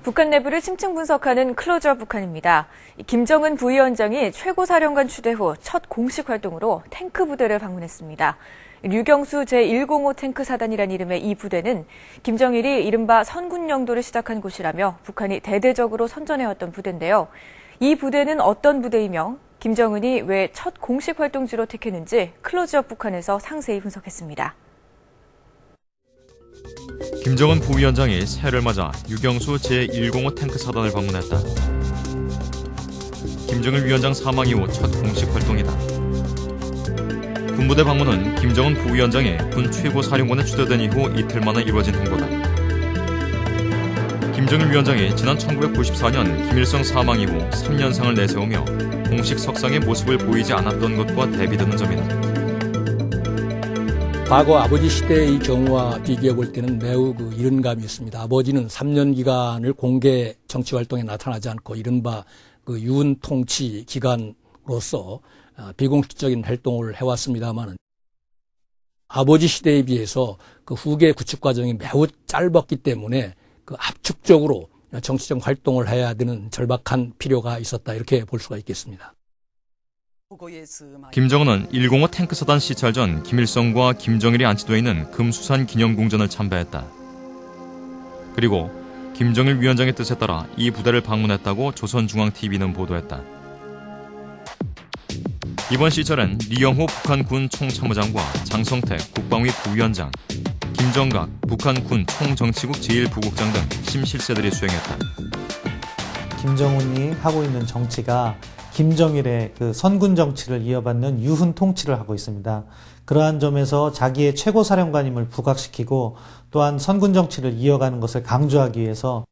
북한 내부를 심층 분석하는 클로즈업 북한입니다. 김정은 부위원장이 최고사령관 추대 후 첫 공식 활동으로 탱크 부대를 방문했습니다. 류경수 제105 탱크 사단이란 이름의 이 부대는 김정일이 이른바 선군 영도를 시작한 곳이라며 북한이 대대적으로 선전해왔던 부대인데요. 이 부대는 어떤 부대이며 김정은이 왜 첫 공식 활동지로 택했는지 클로즈업 북한에서 상세히 분석했습니다. 김정은 부위원장이 새해를 맞아 유경수 제105 탱크 사단을 방문했다. 김정일 위원장 사망 이후 첫 공식 활동이다. 군부대 방문은 김정은 부위원장이 군 최고사령관에 추대된 이후 이틀 만에 이루어진 행보다. 김정일 위원장이 지난 1994년 김일성 사망 이후 3년상을 내세우며 공식 석상의 모습을 보이지 않았던 것과 대비되는 점이다. 과거 아버지 시대의 경우와 비교해 볼 때는 매우 이른 감이 있습니다. 아버지는 3년 기간을 공개 정치 활동에 나타나지 않고 이른바 유은 통치 기간으로서 비공식적인 활동을 해왔습니다만 아버지 시대에 비해서 후계 구축 과정이 매우 짧았기 때문에 압축적으로 정치적 활동을 해야 되는 절박한 필요가 있었다 이렇게 볼 수가 있겠습니다. 김정은은 105 탱크 사단 시찰 전 김일성과 김정일이 안치돼 있는 금수산 기념궁전을 참배했다. 그리고 김정일 위원장의 뜻에 따라 이 부대를 방문했다고 조선중앙TV는 보도했다. 이번 시찰엔 리영호 북한 군 총참모장과 장성택 국방위 부위원장, 김정각 북한 군 총정치국 제1부국장 등 심실세들이 수행했다. 김정은이 하고 있는 정치가 김정일의 선군 정치를 이어받는 유훈 통치를 하고 있습니다. 그러한 점에서 자기의 최고사령관임을 부각시키고 또한 선군 정치를 이어가는 것을 강조하기 위해서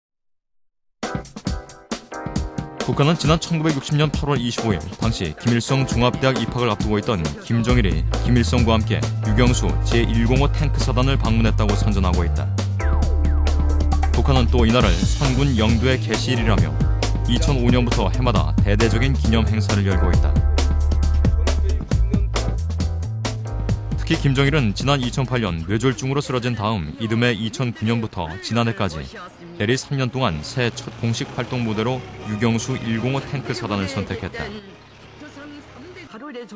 북한은 지난 1960년 8월 25일 당시 김일성 중합대학 입학을 앞두고 있던 김정일이 김일성과 함께 유경수 제105 탱크 사단을 방문했다고 선전하고 있다. 북한은 또 이날을 선군 영도의 개시일이라며 2005년부터 해마다 대대적인 기념 행사를 열고 있다. 특히 김정일은 지난 2008년 뇌졸중으로 쓰러진 다음 이듬해 2009년부터 지난해까지 대리 3년 동안 새해 첫 공식 활동 무대로 유경수 105 탱크 사단을 선택했다.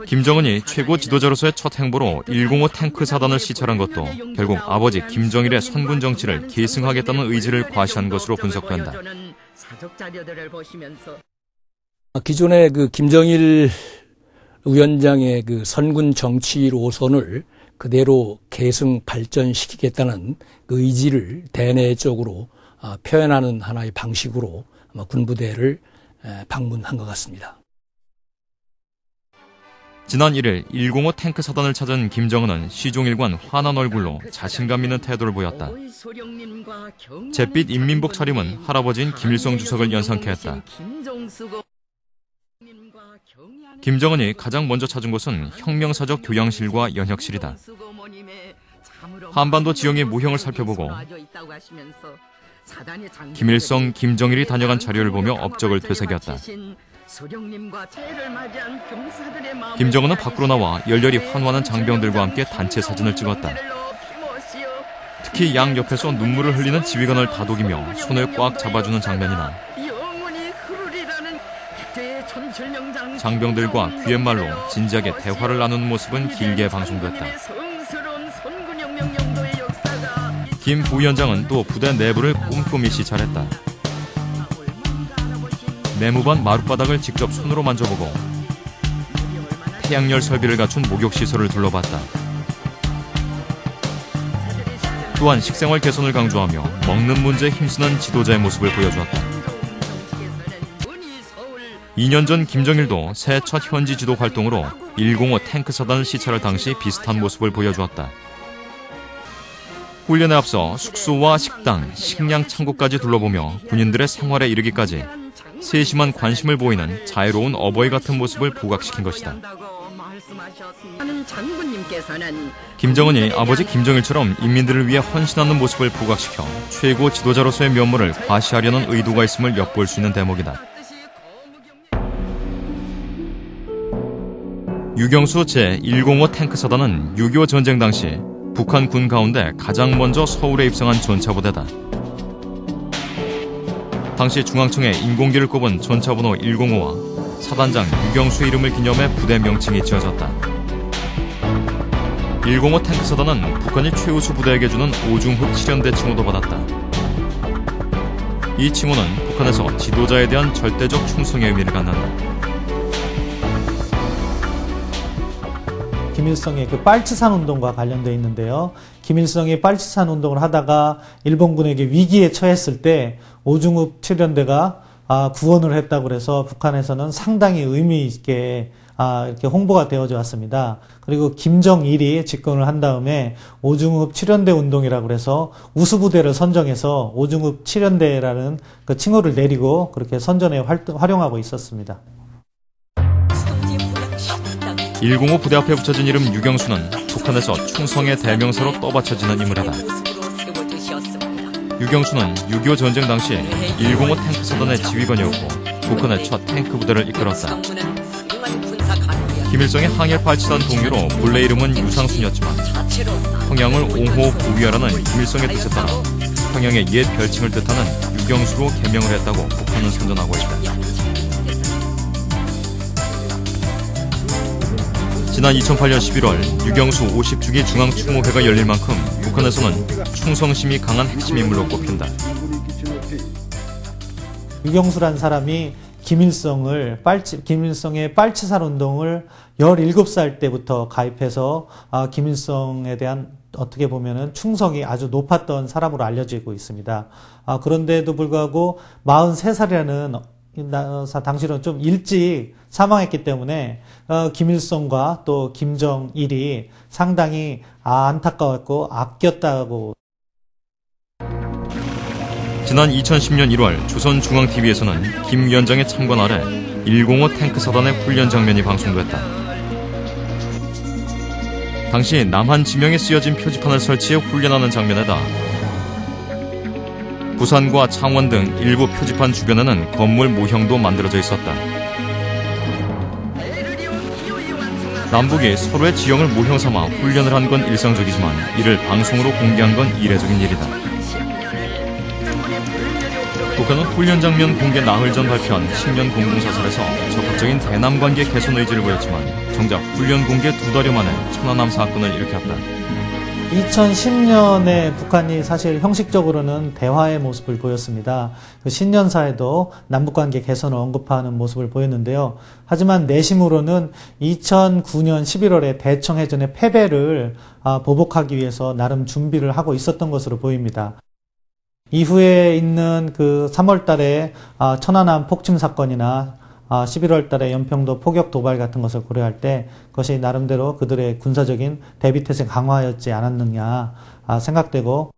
김정은이 최고 지도자로서의 첫 행보로 105 탱크 사단을 시찰한 것도 결국 아버지 김정일의 선군 정치를 계승하겠다는 의지를 과시한 것으로 분석된다. 기존의 김정일 위원장의 선군 정치 노선을 그대로 계승 발전시키겠다는 의지를 대내적으로 표현하는 하나의 방식으로 아마 군부대를 방문한 것 같습니다. 지난 1일 105 탱크 사단을 찾은 김정은은 시종일관 환한 얼굴로 자신감 있는 태도를 보였다. 잿빛 인민복 차림은 할아버지인 김일성 주석을 연상케 했다. 김정은이 가장 먼저 찾은 곳은 혁명사적 교양실과 연혁실이다. 한반도 지형의 모형을 살펴보고 김일성, 김정일이 다녀간 자료를 보며 업적을 되새겼다. 김정은은 밖으로 나와 열렬히 환호하는 장병들과 함께 단체 사진을 찍었다. 특히 양 옆에서 눈물을 흘리는 지휘관을 다독이며 손을 꽉 잡아주는 장면이나 장병들과 귀갯말로 진지하게 대화를 나누는 모습은 길게 방송됐다. 김 부위원장은 또 부대 내부를 꼼꼼히 시찰했다. 내무반 마룻바닥을 직접 손으로 만져보고 태양열 설비를 갖춘 목욕시설을 둘러봤다. 또한 식생활 개선을 강조하며 먹는 문제에 힘쓰는 지도자의 모습을 보여주었다. 2년 전 김정일도 새해 첫 현지 지도 활동으로 105 탱크 사단을 시찰할 당시 비슷한 모습을 보여주었다. 훈련에 앞서 숙소와 식당, 식량 창고까지 둘러보며 군인들의 생활에 이르기까지 세심한 관심을 보이는 자유로운 어버이 같은 모습을 부각시킨 것이다. 김정은이 아버지 김정일처럼 인민들을 위해 헌신하는 모습을 부각시켜 최고 지도자로서의 면모를 과시하려는 의도가 있음을 엿볼 수 있는 대목이다. 유경수 제105 탱크 사단은 6.25 전쟁 당시 북한 군 가운데 가장 먼저 서울에 입성한 전차부대다. 당시 중앙청에 인공기를 꼽은 전차번호 105와 사단장 유경수 이름을 기념해 부대 명칭이 지어졌다. 105 탱크 사단은 북한이 최우수 부대에게 주는 오중흡 7연대 칭호도 받았다. 이 칭호는 북한에서 지도자에 대한 절대적 충성의 의미를 갖는다. 김일성의 그 빨치산 운동과 관련되어 있는데요. 김일성이 빨치산 운동을 하다가 일본군에게 위기에 처했을 때 오중흡 7연대가 구원을 했다고 해서 북한에서는 상당히 의미 있게 이렇게 홍보가 되어져 왔습니다. 그리고 김정일이 집권을 한 다음에 오중흡 7연대 운동이라고 해서 우수부대를 선정해서 오중흡 7연대라는 그 칭호를 내리고 그렇게 선전에 활용하고 있었습니다. 105 부대 앞에 붙여진 이름 유경수는 북한에서 충성의 대명사로 떠받쳐지는 인물이다. 유경수는 6.25 전쟁 당시 105 탱크 사단의 지휘관이었고 북한의 첫 탱크 부대를 이끌었다. 김일성의 항일 빨치산 동료로 본래 이름은 유상순이었지만 평양을 옹호 부위하라는 김일성의 뜻에 따라 평양의 옛 별칭을 뜻하는 유경수로 개명을 했다고 북한은 선전하고 있다. 지난 2008년 11월 유경수 50주기 중앙추모회가 열릴 만큼 북한에서는 충성심이 강한 핵심 인물로 꼽힌다. 유경수란 사람이 김일성의 빨치산 운동을 17살 때부터 가입해서 김일성에 대한 어떻게 보면은 충성이 아주 높았던 사람으로 알려지고 있습니다. 그런데도 불구하고 43살이라는 당시로는 좀 일찍 사망했기 때문에 김일성과 또 김정일이 상당히 안타까웠고 아꼈다고. 지난 2010년 1월 조선중앙TV에서는 김 위원장의 참관 아래 105 탱크 사단의 훈련 장면이 방송됐다. 당시 남한 지명에 쓰여진 표지판을 설치해 훈련하는 장면에다 부산과 창원 등 일부 표지판 주변에는 건물 모형도 만들어져 있었다. 남북이 서로의 지형을 모형 삼아 훈련을 한 건 일상적이지만 이를 방송으로 공개한 건 이례적인 일이다. 북한은 훈련 장면 공개 나흘 전 발표한 10년 공동사설에서 적극적인 대남 관계 개선 의지를 보였지만 정작 훈련 공개 2달여 만에 천안함 사건을 일으켰다. 2010년에 북한이 사실 형식적으로는 대화의 모습을 보였습니다. 그 신년사에도 남북관계 개선을 언급하는 모습을 보였는데요. 하지만 내심으로는 2009년 11월에 대청해전의 패배를 보복하기 위해서 나름 준비를 하고 있었던 것으로 보입니다. 이후에 있는 그 3월 달에 천안함 폭침 사건이나 11월 달에 연평도 포격 도발 같은 것을 고려할 때 그것이 나름대로 그들의 군사적인 대비태세 강화였지 않았느냐 생각되고,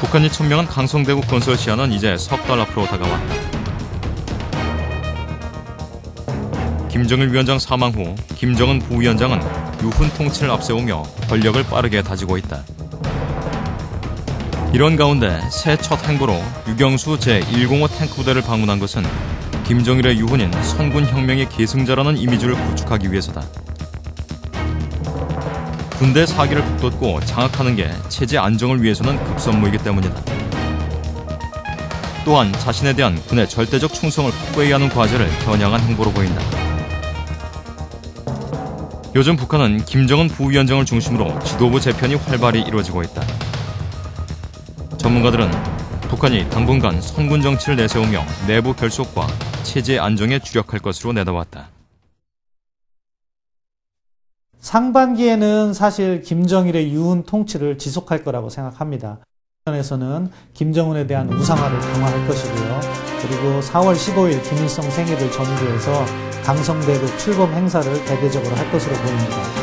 북한이 천명한 강성대구 건설시야는 이제 석 달 앞으로 다가왔다. 김정일 위원장 사망 후 김정은 부위원장은 유훈 통치를 앞세우며 권력을 빠르게 다지고 있다. 이런 가운데 새 첫 행보로 유경수 제105 탱크 부대를 방문한 것은 김정일의 유훈인 선군혁명의 계승자라는 이미지를 구축하기 위해서다. 군대 사기를 북돋고 장악하는 게 체제 안정을 위해서는 급선무이기 때문이다. 또한 자신에 대한 군의 절대적 충성을 확고히 하는 과제를 겨냥한 행보로 보인다. 요즘 북한은 김정은 부위원장을 중심으로 지도부 재편이 활발히 이루어지고 있다. 전문가들은 북한이 당분간 선군 정치를 내세우며 내부 결속과 체제 안정에 주력할 것으로 내다봤다. 상반기에는 사실 김정일의 유훈 통치를 지속할 거라고 생각합니다. 에서는 김정은에 대한 우상화를 강화할 것이고요. 그리고 4월 15일 김일성 생일을 전후해서 강성대국 출범 행사를 대대적으로 할 것으로 보입니다.